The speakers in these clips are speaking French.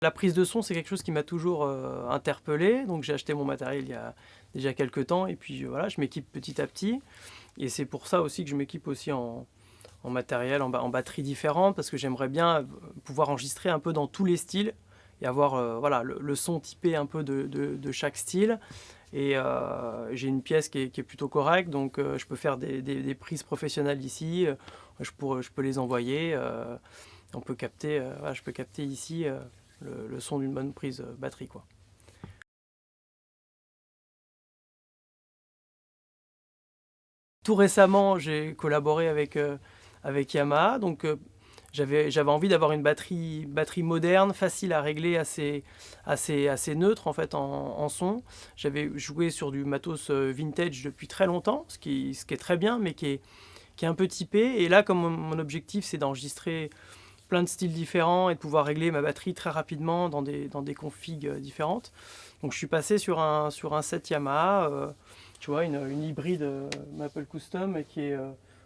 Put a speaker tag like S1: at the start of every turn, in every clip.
S1: La prise de son, c'est quelque chose qui m'a toujours interpellé, donc j'ai acheté mon matériel il y a déjà quelques temps, et puis voilà, je m'équipe petit à petit. Et c'est pour ça aussi que je m'équipe aussi en matériel, en batterie différente, parce que j'aimerais bien pouvoir enregistrer un peu dans tous les styles, et avoir voilà, le son typé un peu de chaque style. Et j'ai une pièce qui est plutôt correcte, donc je peux faire des prises professionnelles ici, je peux les envoyer, on peut capter, voilà, je peux capter ici le son d'une bonne prise batterie, quoi. Tout récemment, j'ai collaboré avec Yamaha, donc j'avais envie d'avoir une batterie moderne, facile à régler, assez neutre en fait en son. J'avais joué sur du matos vintage depuis très longtemps, ce qui est très bien, mais qui est un peu typé. Et là, comme mon objectif, c'est d'enregistrer plein de styles différents et de pouvoir régler ma batterie très rapidement dans des configs différentes. Donc je suis passé sur un set Yamaha, tu vois, une hybride Maple Custom, qui est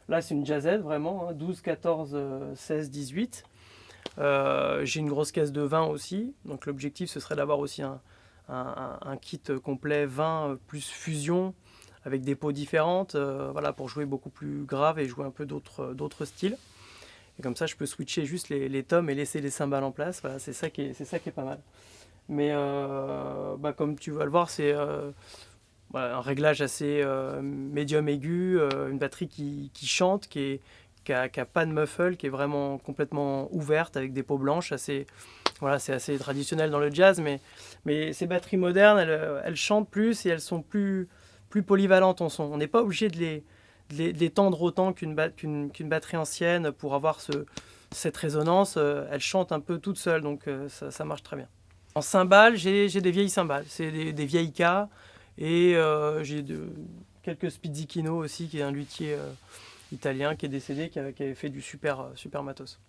S1: là, c'est une jazzette vraiment, hein, 12, 14, 16, 18. J'ai une grosse caisse de 20 aussi, donc l'objectif ce serait d'avoir aussi un kit complet 20 plus fusion avec des pots différentes, voilà, pour jouer beaucoup plus grave et jouer un peu d'autres styles. Et comme ça, je peux switcher juste les tomes et laisser les cymbales en place. Voilà, c'est ça qui est pas mal. Mais bah, comme tu vas le voir, c'est voilà, un réglage assez médium aigu, une batterie qui chante, qui a pas de muffle, qui est vraiment complètement ouverte avec des peaux blanches. Voilà, c'est assez traditionnel dans le jazz, mais ces batteries modernes, elles chantent plus et elles sont plus polyvalentes en son. On n'est pas obligé de les tendre autant qu'une batterie ancienne pour avoir cette résonance. Elles chantent un peu toutes seules, donc ça marche très bien. En cymbales, j'ai des vieilles cymbales, c'est des vieilles K, et j'ai quelques Spizzichino aussi, qui est un luthier italien qui est décédé, qui avait fait du super matos.